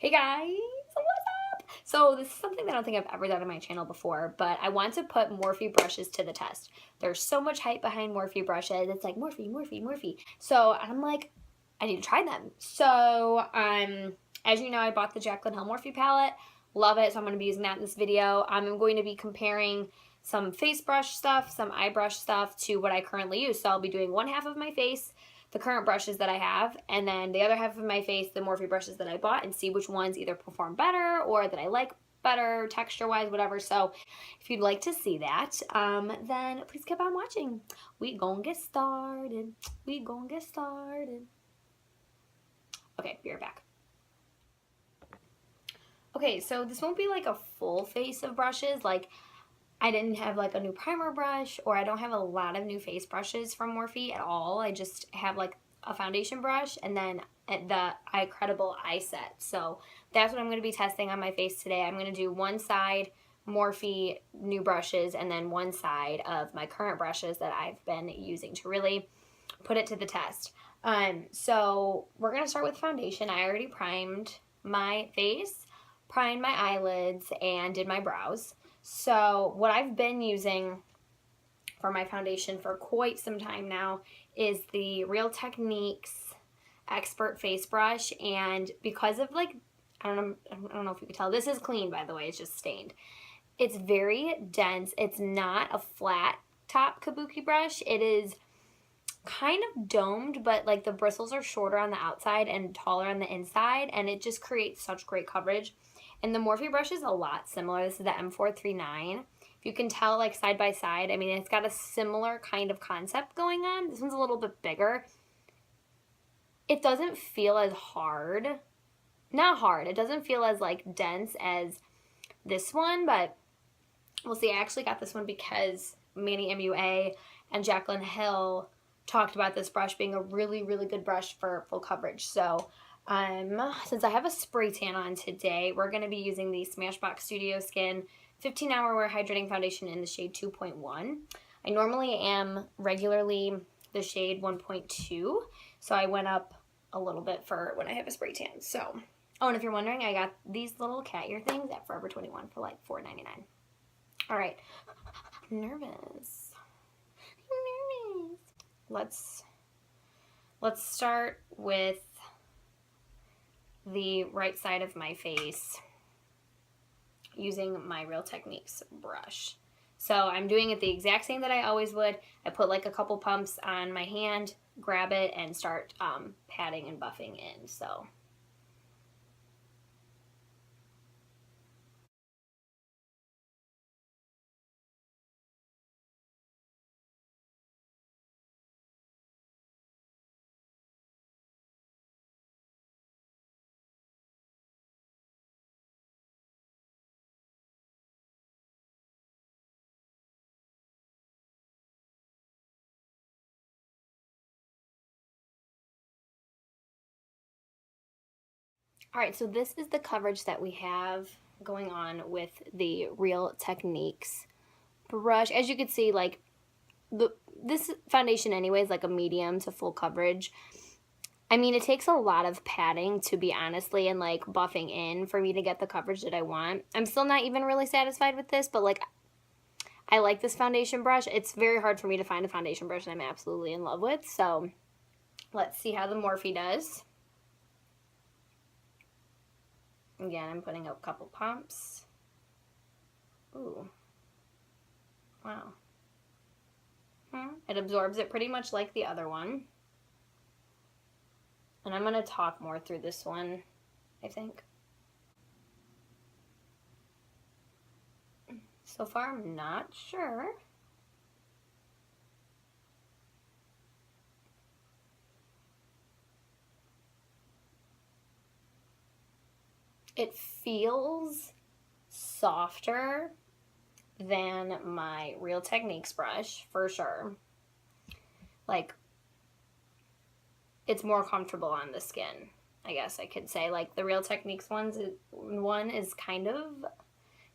Hey guys, what's up? So this is something that I don't think I've ever done on my channel before, but I want to put Morphe brushes to the test. There's so much hype behind Morphe brushes. It's like Morphe, Morphe, Morphe. So I'm like, I need to try them. So as you know, I bought the Jaclyn Hill Morphe palette. Love it, so I'm going to be using that in this video. I'm going to be comparing some face brush stuff, some eye brush stuff to what I currently use. So I'll be doing one half of my face, the current brushes that I have, and then the other half of my face, the Morphe brushes that I bought, and see which ones either perform better or that I like better texture-wise, whatever. So if you'd like to see that, then please keep on watching. We gonna get started. We gonna get started. Okay, be right back. Okay, so this won't be like a full face of brushes. Like, I didn't have like a new primer brush, or I don't have a lot of new face brushes from Morphe at all. I just have like a foundation brush and then the Credible eye set. So that's what I'm going to be testing on my face today. I'm going to do one side Morphe new brushes and then one side of my current brushes that I've been using to really put it to the test. So we're going to start with foundation. I already primed my face, primed my eyelids, and did my brows. So what I've been using for my foundation for quite some time now is the Real Techniques Expert Face Brush. And because of like, I don't know if you can tell, this is clean, by the way, it's just stained. It's very dense. It's not a flat top kabuki brush. It is kind of domed, but like the bristles are shorter on the outside and taller on the inside, and it just creates such great coverage. And the Morphe brush is a lot similar. This is the M439. If you can tell, like side by side, I mean, it's got a similar kind of concept going on. This one's a little bit bigger. It doesn't feel as hard. Not hard. It doesn't feel as like dense as this one, but we'll see. I actually got this one because Manny MUA and Jaclyn Hill talked about this brush being a really, really good brush for full coverage. So since I have a spray tan on today, we're going to be using the Smashbox Studio Skin 15-Hour Wear Hydrating Foundation in the shade 2.1. I normally am regularly the shade 1.2, so I went up a little bit for when I have a spray tan. So, oh, and if you're wondering, I got these little cat ear things at Forever 21 for like $4.99. All right, I'm nervous. Let's start with the right side of my face using my Real Techniques brush. So I'm doing it the exact same that I always would. I put like a couple pumps on my hand, grab it, and start patting and buffing in. So all right, so this is the coverage that we have going on with the Real Techniques brush. As you can see, like this foundation anyway is like a medium to full coverage. I mean, it takes a lot of patting, to be honestly, and like buffing in for me to get the coverage that I want. I'm still not even really satisfied with this, but like I like this foundation brush. It's very hard for me to find a foundation brush that I'm absolutely in love with. So let's see how the Morphe does. Again, I'm putting up a couple pumps. Ooh. Wow. It absorbs it pretty much like the other one. And I'm going to talk more through this one, I think. So far, I'm not sure. It feels softer than my Real Techniques brush, for sure. Like, it's more comfortable on the skin, I guess I could say. Like, the Real Techniques one is kind of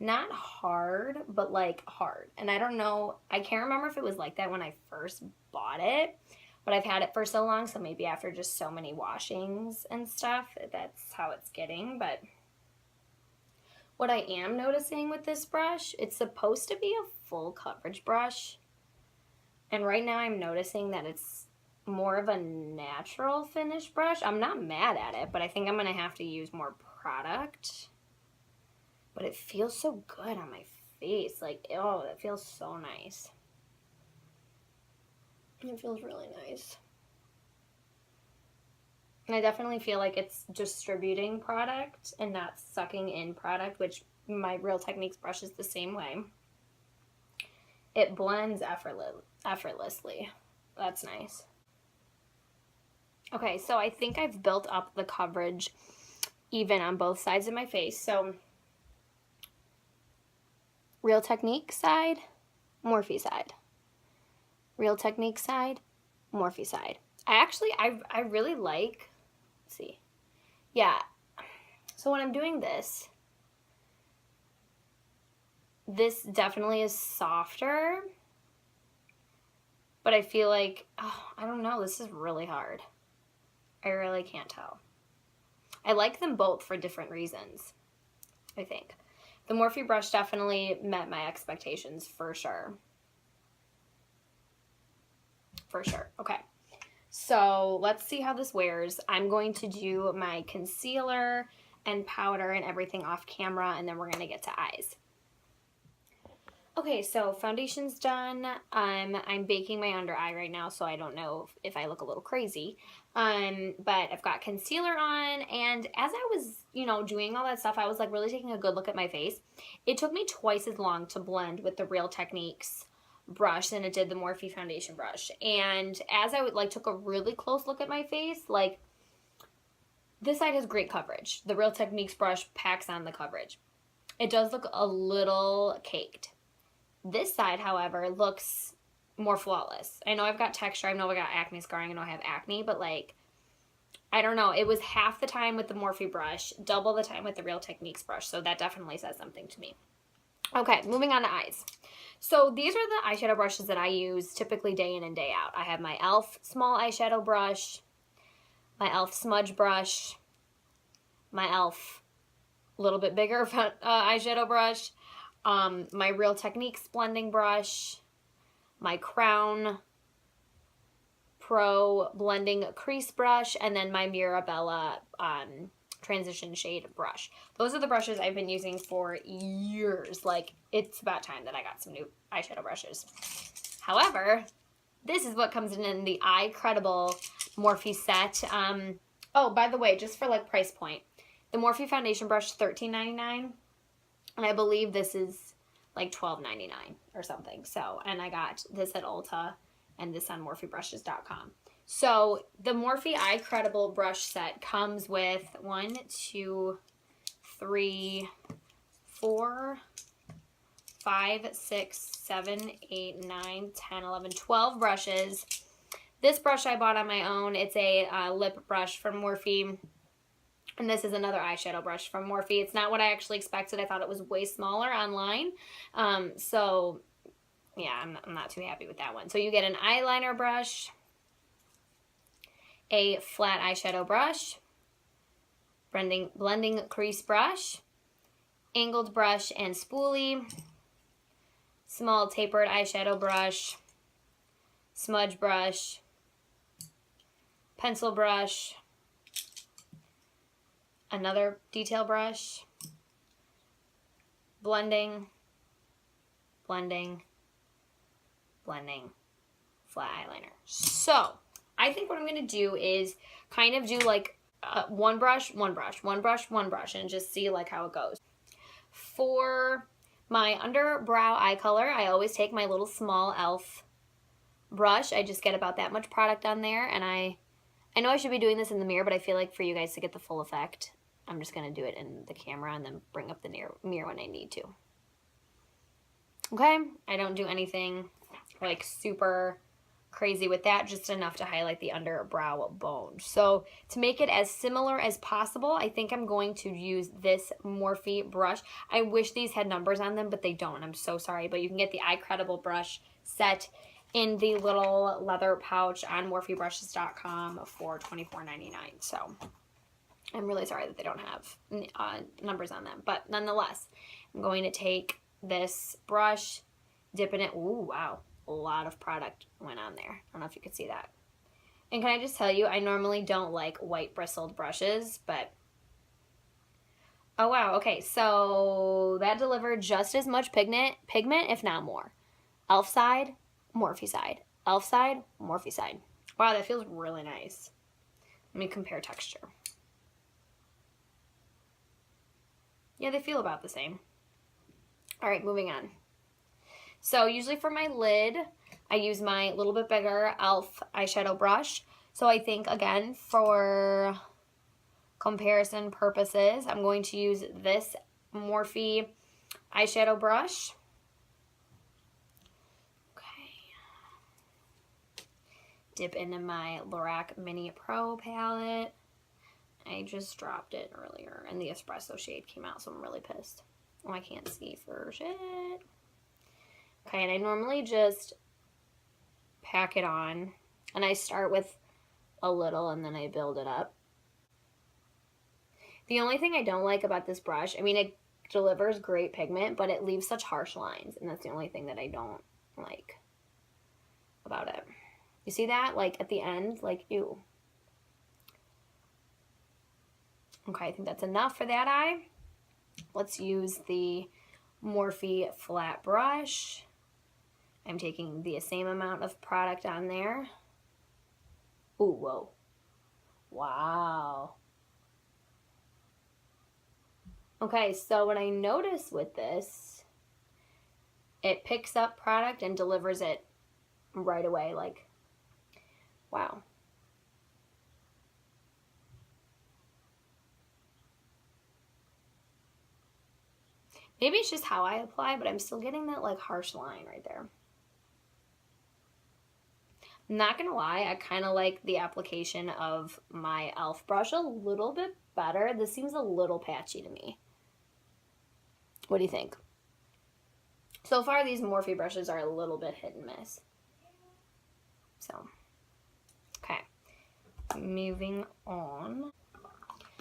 not hard, but like hard. And I don't know, I can't remember if it was like that when I first bought it, but I've had it for so long, so maybe after just so many washings and stuff, that's how it's getting. But what I am noticing with this brush, it's supposed to be a full coverage brush, and right now I'm noticing that it's more of a natural finish brush. I'm not mad at it, but I think I'm gonna have to use more product. But it feels so good on my face. Like, oh, that feels so nice. It feels really nice. And I definitely feel like it's distributing product and not sucking in product, which my Real Techniques brush is the same way. It blends effortlessly. That's nice. Okay, so I think I've built up the coverage even on both sides of my face. So Real Techniques side, Morphe side. Real Techniques side, Morphe side. I really like, let's see. Yeah, so when I'm doing this definitely is softer, but I feel like, oh, I don't know, this is really hard. I really can't tell. I like them both for different reasons, I think. The Morphe brush definitely met my expectations for sure. For sure. Okay. So let's see how this wears. I'm going to do my concealer and powder and everything off camera, and then we're going to get to eyes. Okay, so foundation's done. I'm baking my under eye right now, so I don't know if I look a little crazy. But I've got concealer on, and as I was, doing all that stuff, I was like really taking a good look at my face. It took me twice as long to blend with the Real Techniques brush than it did the Morphe foundation brush. And as I took a really close look at my face, like, this side has great coverage. The Real Techniques brush packs on the coverage. It does look a little caked. This side, however, looks more flawless. I know I've got texture. I know I got acne scarring. I know I have acne, but like, I don't know. It was half the time with the Morphe brush, double the time with the Real Techniques brush. So that definitely says something to me. Okay, moving on to eyes. So these are the eyeshadow brushes that I use typically day in and day out. I have my e.l.f. small eyeshadow brush, my e.l.f. smudge brush, my e.l.f. little bit bigger eyeshadow brush, my Real Techniques blending brush, my Crown Pro blending crease brush, and then my Mirabella transition shade brush. Those are the brushes I've been using for years. Like, it's about time that I got some new eyeshadow brushes. However, this is what comes in the Eye Credible Morphe set. Oh, by the way, just for like price point, the Morphe foundation brush $13.99, and I believe this is like $12.99 or something. So, and I got this at Ulta and this on morphebrushes.com. So the Morphe Eye Credible brush set comes with 1, 2, 3, 4, 5, 6, 7, 8, 9, 10, 11, 12 brushes. This brush I bought on my own. It's a lip brush from Morphe. And this is another eyeshadow brush from Morphe. It's not what I actually expected. I thought it was way smaller online. So yeah, I'm not too happy with that one. So you get an eyeliner brush, a flat eyeshadow brush, blending crease brush, angled brush and spoolie, small tapered eyeshadow brush, smudge brush, pencil brush, another detail brush, blending, flat eyeliner. So I think what I'm going to do is kind of do like one brush, and just see like how it goes. For my underbrow eye color, I always take my little small e.l.f. brush. I just get about that much product on there, and I know I should be doing this in the mirror, but I feel like for you guys to get the full effect, I'm just going to do it in the camera and then bring up the mirror when I need to. Okay? I don't do anything like super crazy with that, just enough to highlight the underbrow bone. So to make it as similar as possible, I think I'm going to use this Morphe brush. I wish these had numbers on them, but they don't. I'm so sorry, but you can get the Eye Credible brush set in the little leather pouch on morphebrushes.com for $24.99. So I'm really sorry that they don't have numbers on them. But nonetheless, I'm going to take this brush, dip in it. Ooh, wow. A lot of product went on there. I don't know if you could see that. And can I just tell you, I normally don't like white bristled brushes, but oh wow, okay, so that delivered just as much pigment, if not more. e.l.f. side, Morphe side. e.l.f. side, Morphe side. Wow, that feels really nice. Let me compare texture. Yeah, they feel about the same. All right, moving on. So usually for my lid, I use my little bit bigger e.l.f. eyeshadow brush. So I think, again, for comparison purposes, I'm going to use this Morphe eyeshadow brush. Okay. Dip into my Lorac Mini Pro palette. I just dropped it earlier, and the espresso shade came out, so I'm really pissed. Oh, I can't see for shit. Okay, and I normally just pack it on, and I start with a little, and then I build it up. The only thing I don't like about this brush, I mean, it delivers great pigment, but it leaves such harsh lines, and that's the only thing that I don't like about it. You see that? Like, at the end, like, ew. Okay, I think that's enough for that eye. Let's use the Morphe flat brush. I'm taking the same amount of product on there. Ooh, whoa. Wow. Okay, so what I notice with this, it picks up product and delivers it right away. Like, wow. Maybe it's just how I apply, but I'm still getting that like harsh line right there. Not gonna lie, I kind of like the application of my e.l.f. brush a little bit better. This seems a little patchy to me. What do you think? So far, these Morphe brushes are a little bit hit and miss. So, okay. Moving on.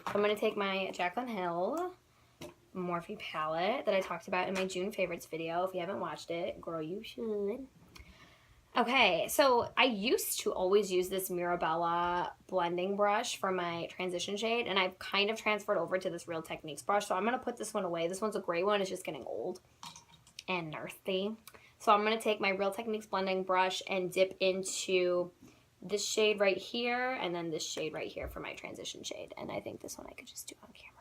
I'm gonna take my Jaclyn Hill Morphe palette that I talked about in my June favorites video. If you haven't watched it, girl, you should. Okay, so I used to always use this Mirabella blending brush for my transition shade, and I've kind of transferred over to this Real Techniques brush, so I'm going to put this one away. This one's a gray one. It's just getting old and earthy. So I'm going to take my Real Techniques blending brush and dip into this shade right here, and then this shade right here for my transition shade. And I think this one I could just do on camera.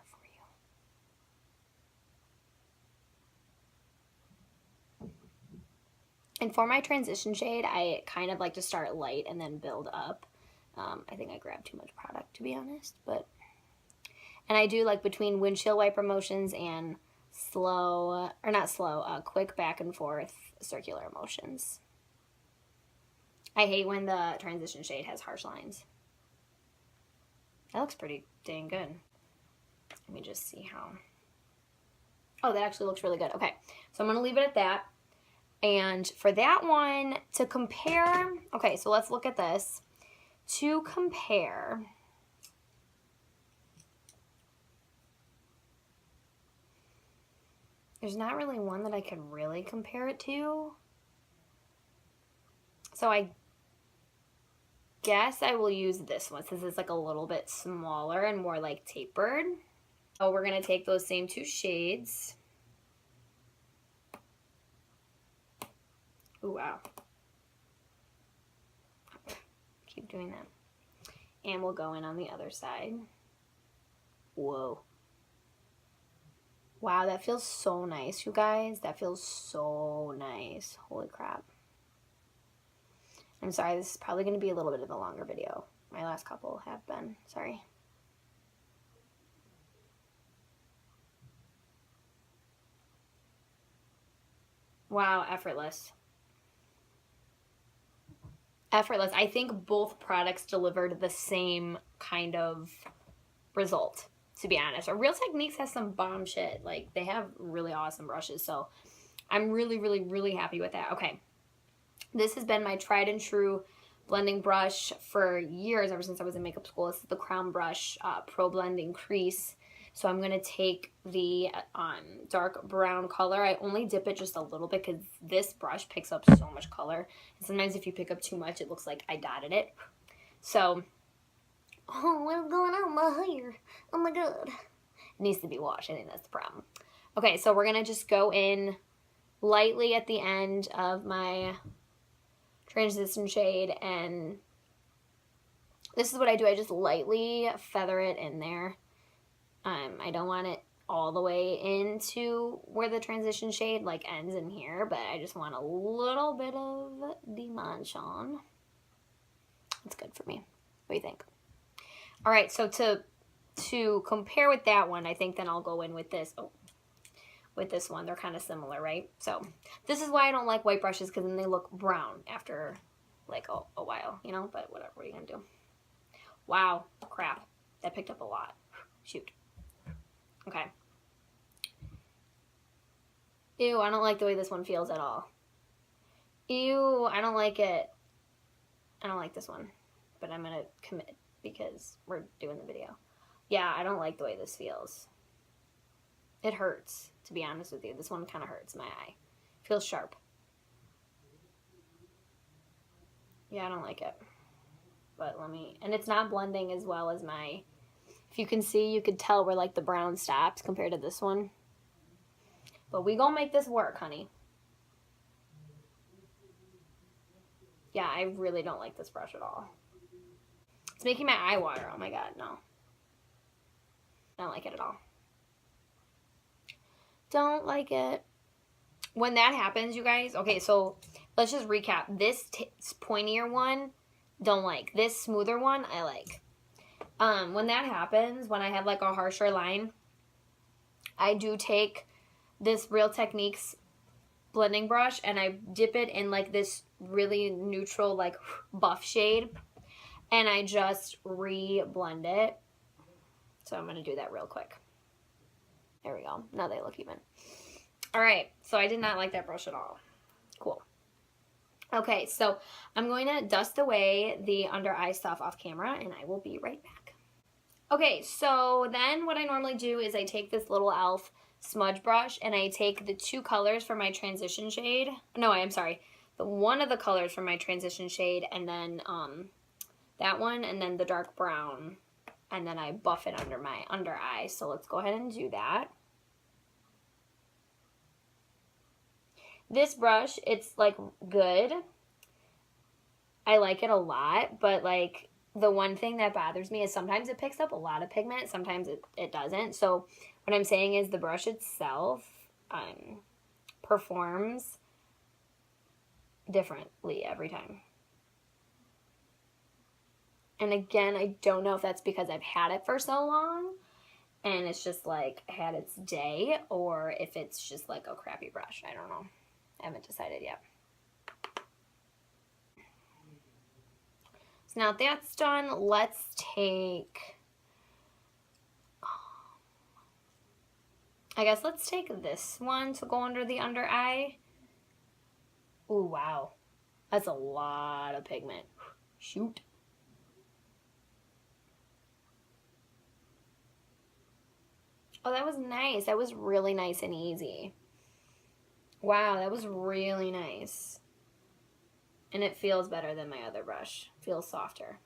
And for my transition shade, I kind of like to start light and then build up. I think I grabbed too much product, to be honest. And I do like between windshield wiper motions and quick back and forth circular motions. I hate when the transition shade has harsh lines. That looks pretty dang good. Let me just see how. Oh, that actually looks really good. Okay, so I'm going to leave it at that. And for that one, to compare, okay, so let's look at this. To compare, there's not really one that I could really compare it to. So I guess I will use this one since it's like a little bit smaller and more like tapered. So we're going to take those same two shades. Ooh, wow. Keep doing that. And we'll go in on the other side. Whoa. Wow, that feels so nice, you guys. That feels so nice. Holy crap. I'm sorry, this is probably going to be a little bit of a longer video. My last couple have been. Sorry. Wow, effortless. Effortless. I think both products delivered the same kind of result, to be honest. Real Techniques has some bomb shit. Like, they have really awesome brushes, so I'm really, really, really happy with that. Okay, This has been my tried and true blending brush for years, ever since I was in makeup school. This is the Crown Brush Pro Blending Crease. So I'm going to take the dark brown color. I only dip it just a little bit because this brush picks up so much color. And sometimes if you pick up too much, it looks like I dotted it. So, oh, what's going on with my hair? Oh my god. It needs to be washed. I think that's the problem. Okay, so we're going to just go in lightly at the end of my transition shade, and this is what I do. I just lightly feather it in there. I don't want it all the way into where the transition shade like ends in here, but I just want a little bit of dimension. That's good for me. What do you think? All right, so to compare with that one, I think then I'll go in with this. Oh, with this one, they're kind of similar, right? So this is why I don't like white brushes, because then they look brown after like a while, you know, but whatever, what are you gonna do? Wow, crap, that picked up a lot. Shoot. Okay. Ew, I don't like the way this one feels at all. Ew, I don't like it. I don't like this one, but I'm gonna commit because we're doing the video. Yeah, I don't like the way this feels. It hurts, to be honest with you. This one kind of hurts my eye. Feels sharp. Yeah, I don't like it. But let me, and it's not blending as well as my, if you can see, you could tell where like the brown stops compared to this one. But we gonna make this work, honey. Yeah, I really don't like this brush at all. It's making my eye water. Oh my god, no. I don't like it at all. Don't like it. When that happens, you guys, okay, so let's just recap. This pointier one, don't like. This smoother one, I like. When that happens, when I have like a harsher line, I do take this Real Techniques blending brush and I dip it in like this really neutral like buff shade, and I just re-blend it. So I'm going to do that real quick. There we go. Now they look even. All right. So I did not like that brush at all. Cool. Okay. So I'm going to dust away the under eye stuff off camera, and I will be right back. Okay. So then what I normally do is I take this little e.l.f. smudge brush and I take the two colors for my transition shade. No, I'm sorry. One of the colors from my transition shade, and then that one, and then the dark brown, and then I buff it under my under eye. So let's go ahead and do that. This brush, it's like good. I like it a lot, but like the one thing that bothers me is sometimes it picks up a lot of pigment, sometimes it doesn't. So what I'm saying is the brush itself performs differently every time. And again, I don't know if that's because I've had it for so long and it's just like had its day, or if it's just like a crappy brush. I don't know. I haven't decided yet. So now that's done, let's take, I guess let's take this one to go under the under eye. Ooh, wow. That's a lot of pigment. Shoot. Oh, that was nice. That was really nice and easy. Wow, that was really nice. And it feels better than my other brush. Feels softer.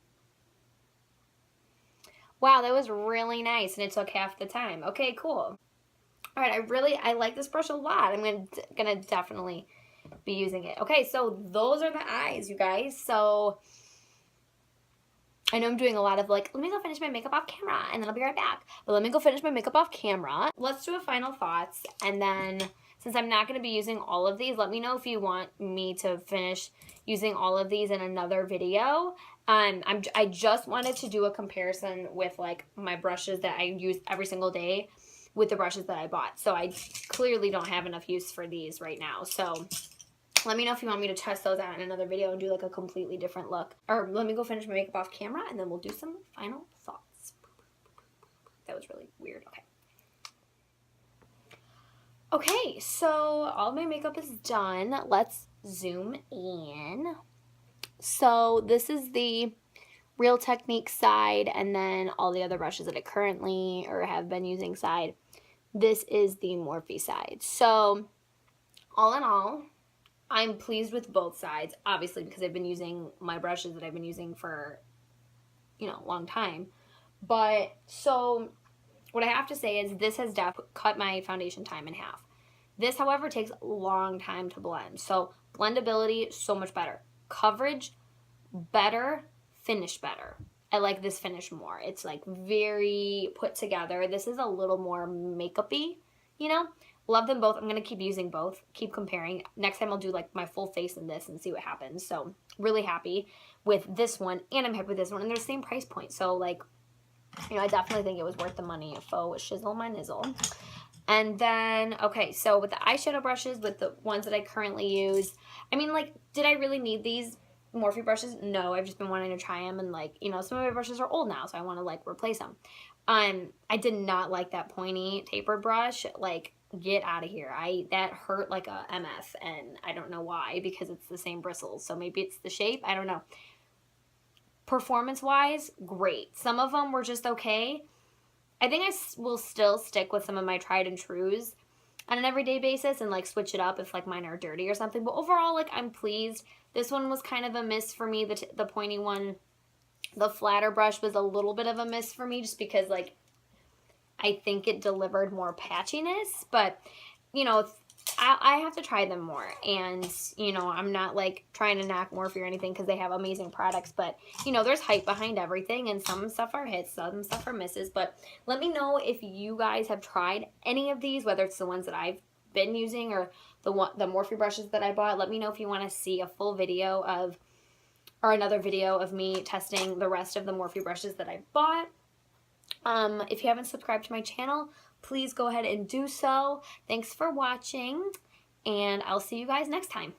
Wow, that was really nice, and it took half the time. Okay, cool. All right, I like this brush a lot. I'm gonna definitely be using it. Okay, so those are the eyes, you guys. So I know I'm doing a lot of like, let me go finish my makeup off camera and then I'll be right back. But let me go finish my makeup off camera. Let's do a final thoughts, and then since I'm not going to be using all of these, let me know if you want me to finish using all of these in another video. I just wanted to do a comparison with like my brushes that I use every single day with the brushes that I bought. So I clearly don't have enough use for these right now. So let me know if you want me to test those out in another video and do like a completely different look. Or let me go finish my makeup off camera and then we'll do some final thoughts. That was really weird. Okay. Okay, so all my makeup is done. Let's zoom in. So this is the Real Technique side, and then all the other brushes that I currently or have been using side. This is the Morphe side. So all in all, I'm pleased with both sides, obviously, because I've been using my brushes that I've been using for, you know, a long time. But so what I have to say is this has cut my foundation time in half. This, however, takes a long time to blend. So blendability, so much better. Coverage, better. Finish better. I like this finish more. It's like very put together. This is a little more makeup-y, you know? Love them both. I'm going to keep using both. Keep comparing. Next time I'll do like my full face in this and see what happens. So really happy with this one, and I'm happy with this one. And they're the same price point. So like, you know, I definitely think it was worth the money. Faux shizzle my nizzle. And then, okay, so with the eyeshadow brushes, with the ones that I currently use, I mean, like, did I really need these Morphe brushes? No, I've just been wanting to try them, and like, you know, some of my brushes are old now, so I want to like replace them. I did not like that pointy tapered brush. Like, get out of here. That hurt like a MF, and I don't know why, because it's the same bristles. So maybe it's the shape. I don't know. Performance wise, great. Some of them were just okay. I think I will still stick with some of my tried and trues on an everyday basis and like switch it up if like mine are dirty or something. But overall, like, I'm pleased. This one was kind of a miss for me, the pointy one. The flatter brush was a little bit of a miss for me just because like I think it delivered more patchiness. But, you know, I have to try them more. And, you know, I'm not like trying to knock Morphe or anything because they have amazing products. But, you know, there's hype behind everything, and some stuff are hits, some stuff are misses. But let me know if you guys have tried any of these, whether it's the ones that I've been using or the Morphe brushes that I bought. Let me know if you want to see a full video of, or another video of me testing the rest of the Morphe brushes that I bought. If you haven't subscribed to my channel, please go ahead and do so. Thanks for watching, and I'll see you guys next time.